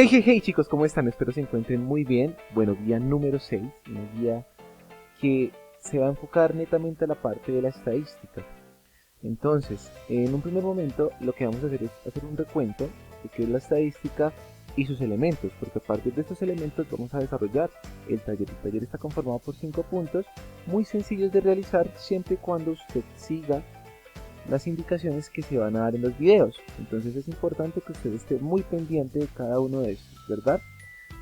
Hey chicos, ¿cómo están? Espero se encuentren muy bien. Bueno, guía número 6, una guía que se va a enfocar netamente a la parte de la estadística. Entonces, en un primer momento lo que vamos a hacer es hacer un recuento de qué es la estadística y sus elementos, porque a partir de estos elementos vamos a desarrollar el taller. El taller está conformado por 5 puntos muy sencillos de realizar siempre y cuando usted siga las indicaciones que se van a dar en los videos. Entonces es importante que usted esté muy pendiente de cada uno de estos, ¿verdad?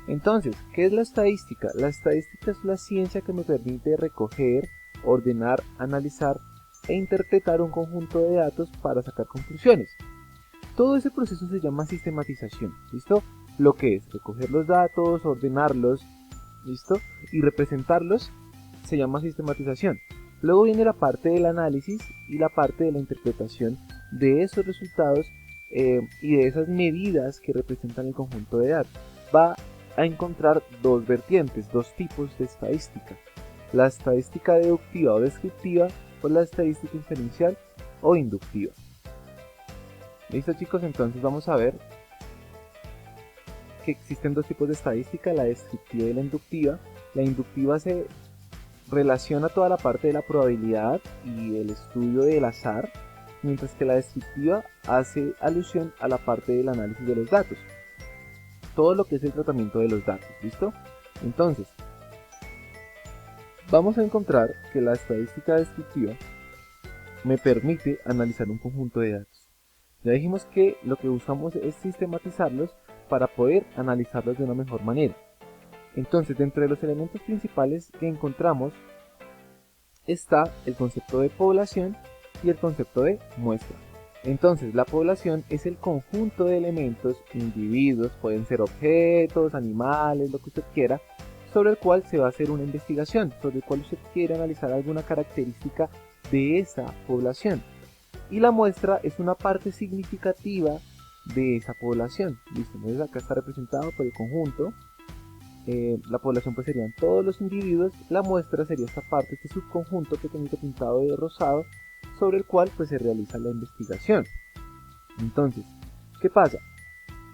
Entonces, ¿qué es la estadística? La estadística es la ciencia que me permite recoger, ordenar, analizar e interpretar un conjunto de datos para sacar conclusiones. Todo ese proceso se llama sistematización, ¿listo? Lo que es recoger los datos, ordenarlos, ¿listo? Y representarlos se llama sistematización. Luego viene la parte del análisis y la parte de la interpretación de esos resultados y de esas medidas que representan el conjunto de datos. Va a encontrar dos vertientes, dos tipos de estadística. La estadística deductiva o descriptiva o la estadística inferencial o inductiva. ¿Listo, chicos? Entonces vamos a ver que existen dos tipos de estadística, la descriptiva y la inductiva. La inductiva se relaciona toda la parte de la probabilidad y el estudio del azar, mientras que la descriptiva hace alusión a la parte del análisis de los datos, todo lo que es el tratamiento de los datos, ¿listo? Entonces, vamos a encontrar que la estadística descriptiva me permite analizar un conjunto de datos. Ya dijimos que lo que buscamos es sistematizarlos para poder analizarlos de una mejor manera. Entonces, dentro de los elementos principales que encontramos está el concepto de población y el concepto de muestra. Entonces, la población es el conjunto de elementos, individuos, pueden ser objetos, animales, lo que usted quiera, sobre el cual se va a hacer una investigación, sobre el cual usted quiere analizar alguna característica de esa población. Y la muestra es una parte significativa de esa población. ¿Listo? Entonces acá está representado por el conjunto. La población pues serían todos los individuos, la muestra sería esta parte, este subconjunto pequeñito pintado de rosado, sobre el cual pues se realiza la investigación. Entonces, ¿qué pasa?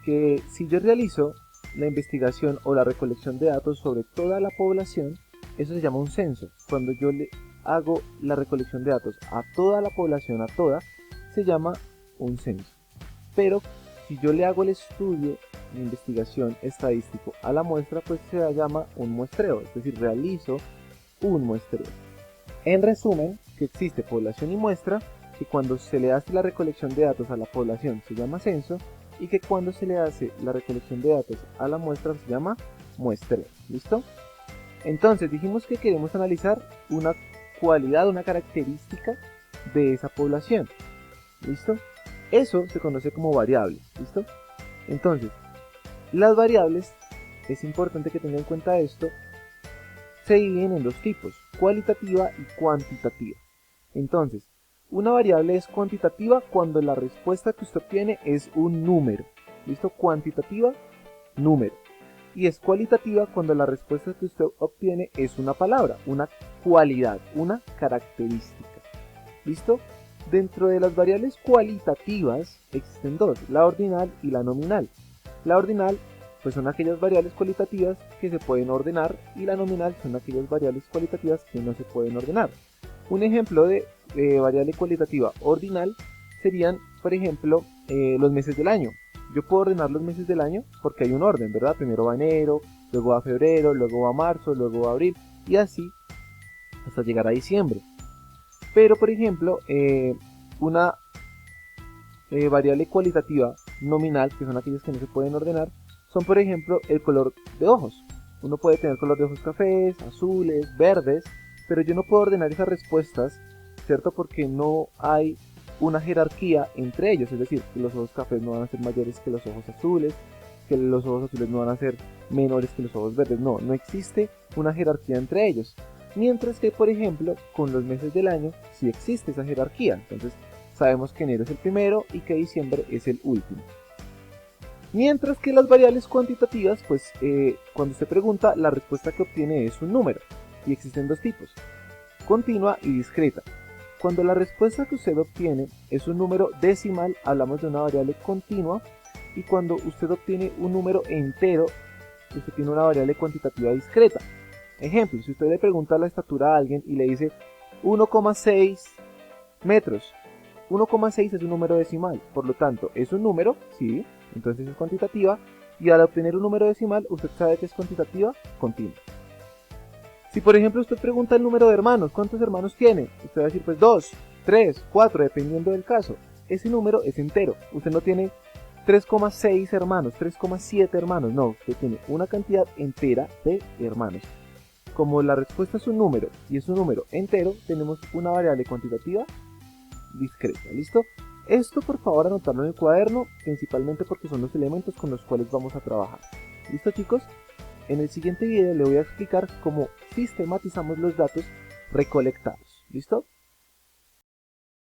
Que si yo realizo la investigación o la recolección de datos sobre toda la población, eso se llama un censo. Cuando yo le hago la recolección de datos a toda la población, a toda, se llama un censo. Pero si yo le hago el estudio de investigación estadístico a la muestra, pues se llama un muestreo, es decir, realizo un muestreo. En resumen, que existe población y muestra, que cuando se le hace la recolección de datos a la población se llama censo, y que cuando se le hace la recolección de datos a la muestra se llama muestreo. ¿Listo? Entonces dijimos que queremos analizar una cualidad, una característica de esa población. ¿Listo? Eso se conoce como variables. ¿Listo? Entonces, las variables, es importante que tengan en cuenta esto, se dividen en dos tipos, cualitativa y cuantitativa. Entonces, una variable es cuantitativa cuando la respuesta que usted obtiene es un número. ¿Listo? Cuantitativa, número. Y es cualitativa cuando la respuesta que usted obtiene es una palabra, una cualidad, una característica. ¿Listo? Dentro de las variables cualitativas existen dos, la ordinal y la nominal. La ordinal pues son aquellas variables cualitativas que se pueden ordenar y la nominal son aquellas variables cualitativas que no se pueden ordenar. Un ejemplo de variable cualitativa ordinal serían, por ejemplo, los meses del año. Yo puedo ordenar los meses del año porque hay un orden, ¿verdad? Primero va enero, luego va febrero, luego va marzo, luego va abril y así hasta llegar a diciembre. Pero, por ejemplo, una variable cualitativa nominal, que son aquellas que no se pueden ordenar, son por ejemplo el color de ojos. Uno puede tener color de ojos cafés, azules, verdes, pero yo no puedo ordenar esas respuestas, ¿cierto? Porque no hay una jerarquía entre ellos, es decir, que los ojos cafés no van a ser mayores que los ojos azules, que los ojos azules no van a ser menores que los ojos verdes, no existe una jerarquía entre ellos. Mientras que, por ejemplo, con los meses del año sí existe esa jerarquía, entonces sabemos que enero es el primero y que diciembre es el último. Mientras que las variables cuantitativas, pues cuando usted pregunta, la respuesta que obtiene es un número. Y existen dos tipos, continua y discreta. Cuando la respuesta que usted obtiene es un número decimal, hablamos de una variable continua. y cuando usted obtiene un número entero, usted tiene una variable cuantitativa discreta. Ejemplo, si usted le pregunta la estatura a alguien y le dice 1,6 metros, 1,6 es un número decimal, por lo tanto es un número, sí, entonces es cuantitativa, y al obtener un número decimal usted sabe que es cuantitativa continua. Si por ejemplo usted pregunta el número de hermanos, ¿cuántos hermanos tiene? Usted va a decir pues 2, 3, 4, dependiendo del caso. Ese número es entero, usted no tiene 3,6 hermanos, 3,7 hermanos, no, usted tiene una cantidad entera de hermanos. Como la respuesta es un número y es un número entero, tenemos una variable cuantitativa discreta, ¿listo? Esto por favor anotarlo en el cuaderno, principalmente porque son los elementos con los cuales vamos a trabajar. ¿Listo, chicos? En el siguiente video le voy a explicar cómo sistematizamos los datos recolectados, ¿listo?